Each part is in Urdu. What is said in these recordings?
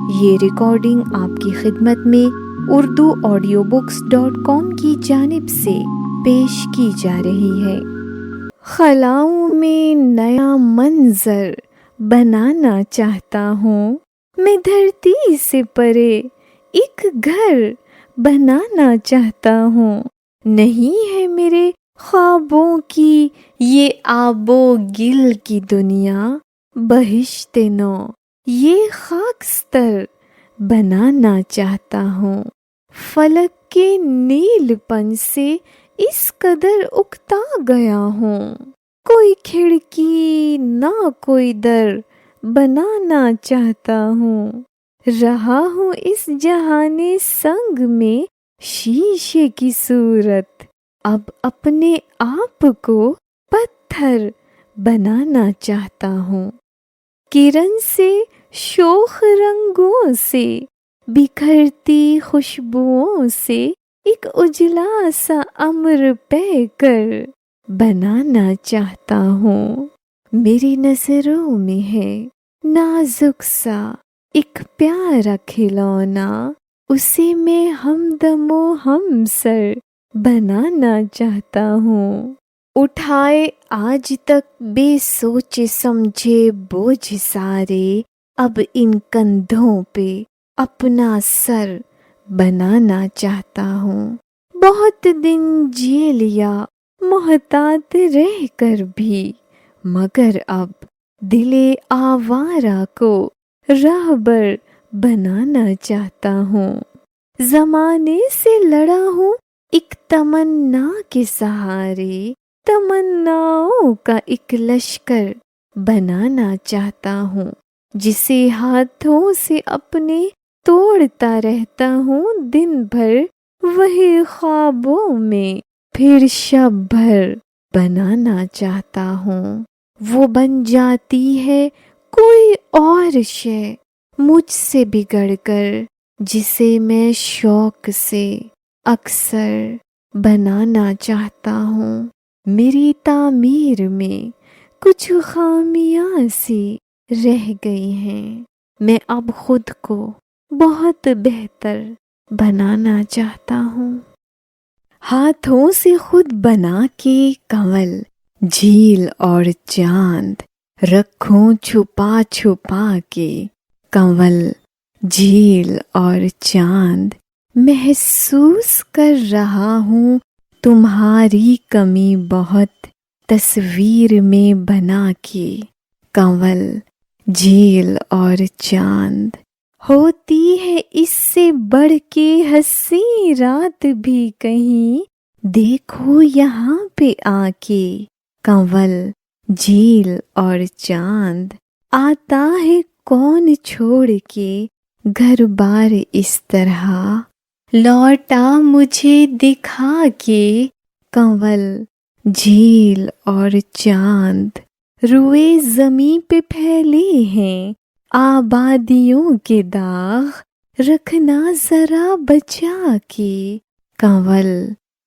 یہ ریکارڈنگ آپ کی خدمت میں urduaudiobooks.com کی جانب سے پیش کی جا رہی ہے۔ خلاؤں میں نیا منظر بنانا چاہتا ہوں، میں دھرتی سے پرے ایک گھر بنانا چاہتا ہوں۔ نہیں ہے میرے خوابوں کی یہ آب و گل کی دنیا، بہشت نو یہ خاکستر بنانا چاہتا ہوں۔ فلک کے نیل پن سے اس قدر اکتا گیا ہوں، کوئی کھڑکی نہ کوئی در بنانا چاہتا ہوں۔ رہا ہوں اس جہان سنگ میں شیشے کی صورت، اب اپنے آپ کو پتھر بنانا چاہتا ہوں۔ کرن سے شوخ رنگوں سے بکھرتی خوشبوؤں سے ایک اجلا سا امر پے کر بنانا چاہتا ہوں۔ میری نظروں میں ہے نازک سا ایک پیارا کھلونا، اسے میں ہمدم و ہمسر بنانا چاہتا ہوں۔ اٹھائے آج تک بے سوچے سمجھے بوجھ سارے، اب ان کندھوں پہ اپنا سر بنانا چاہتا ہوں۔ بہت دن جی لیا محتاط رہ کر بھی، مگر اب دل آوارہ کو راہبر بنانا چاہتا ہوں۔ زمانے سے لڑا ہوں ایک تمنا کے سہارے، تمناؤں کا ایک لشکر بنانا چاہتا ہوں، جسے ہاتھوں سے اپنے توڑتا رہتا ہوں دن بھر، وہی خوابوں میں پھر شب بھر بنانا چاہتا ہوں۔ وہ بن جاتی ہے کوئی اور شے مجھ سے بگڑ کر، جسے میں شوق سے اکثر بنانا چاہتا ہوں۔ میری تعمیر میں کچھ خامیاں سی رہ گئی ہیں، میں اب خود کو بہت بہتر بنانا چاہتا ہوں۔ ہاتھوں سے خود بنا کے کنول، جھیل اور چاند رکھوں چھپا چھپا کے، کنول جھیل اور چاند محسوس کر رہا ہوں تمہاری کمی بہت تصویر میں بنا کے، کنول جھیل اور چاند ہوتی ہے اس سے بڑھ کے حسین رات بھی کہیں، دیکھو یہاں پہ آ کے کنول جھیل اور چاند، آتا ہے کون چھوڑ کے گھر بار اس طرح، لوٹا مجھے دکھا کے کنول جھیل اور چاند، روئے زمیں پہ پھیلے ہیں آبادیوں کے داغ، رکھنا ذرا بچا کے کنول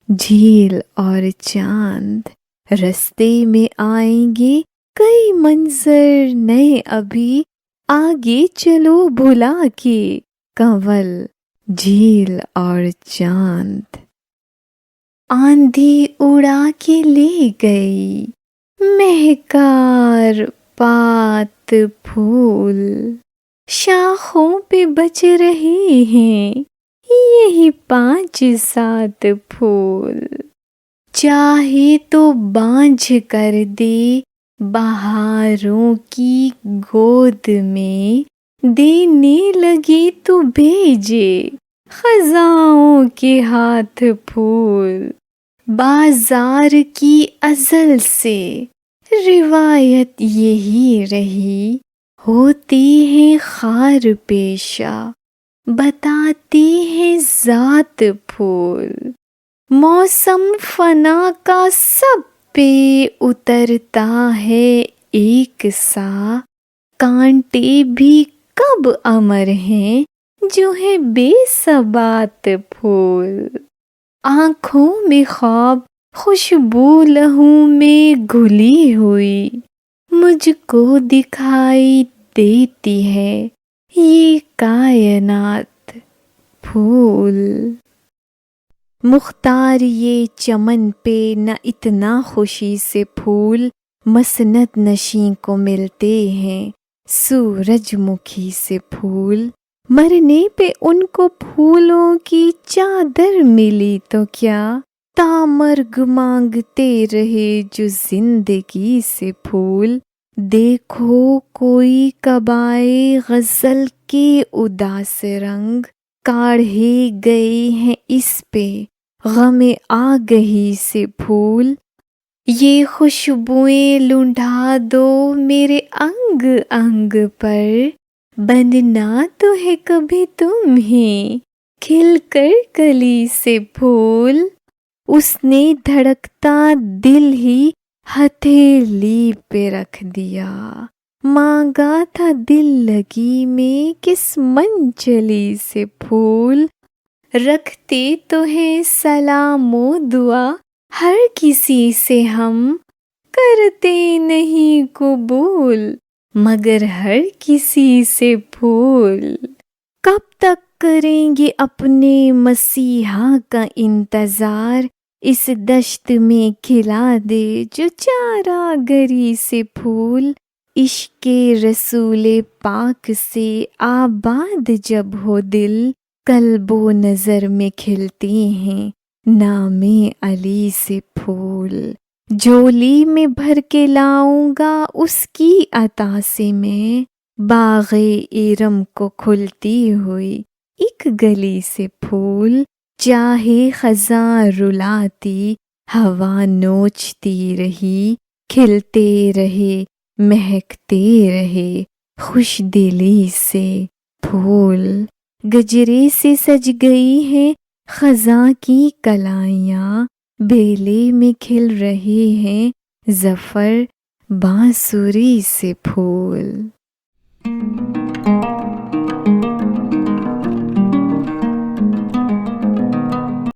جھیل اور چاند، رستے میں آئیں گے کئی منظر نئے ابھی، آگے چلو بھلا کے کنول جھیل اور چاند۔ آندھی اڑا کے لے گئی مہکار پات پھول، شاخوں پہ بچ رہے ہیں یہی 5-7 پھول، چاہے تو بانجھ کر دے بہاروں کی گود میں، دینے لگے تو بھیجے خزاں کے ہاتھ پھول۔ بازار کی ازل سے روایت یہی رہی، ہوتی ہے خار پیشہ بتاتی ہے ذات پھول، موسم فنا کا سب پہ اترتا ہے ایک سا، کانٹے بھی کب امر ہیں جو ہے بے ثبات پھول، آنکھوں میں خواب خوشبو لہو میں گھلی ہوئی، مجھ کو دکھائی دیتی ہے یہ کائنات پھول. مختار یہ چمن پہ نہ اتنا خوشی سے پھول مسند نشیں کو ملتے ہیں سورج مکھی سے پھول. مرنے پہ ان کو پھولوں کی چادر ملی تو کیا تامرگ مانگتے رہے جو زندگی سے پھول. دیکھو کوئی قبائے غزل کے اداس رنگ کاڑھے گئے ہیں اس پہ غم آگہی سے پھول. یہ خوشبوئیں لنڈھا دو میرے انگ انگ پر بننا تو ہے کبھی تمہیں کھل کر کلی سے پھول. اس نے دھڑکتا دل ہی ہتھیلی پہ رکھ دیا مانگا تھا دل لگی میں کس منچلی سے پھول. رکھتے تو ہے سلام و دعا ہر کسی سے ہم کرتے نہیں قبول مگر ہر کسی سے پھول. کب تک کریں گے اپنے مسیحا کا انتظار اس دشت میں کھلا دے جو چارہ گری سے پھول. عشق رسول پاک سے آباد جب ہو دل قلب و نظر میں کھلتے ہیں نام علی سے پھول. جھولی میں بھر کے لاؤں گا اس کی عطا سے میں باغ ارم کو کھلتی ہوئی ایک گلی سے پھول. چاہے خزاں رلاتی ہوا نوچتی رہی کھلتے رہے مہکتے رہے خوش دلی سے پھول. گجرے سے سج گئی ہیں خزاں کی کلائیاں بیلے میں کھل رہے ہیں ظفر بانسری سے پھول.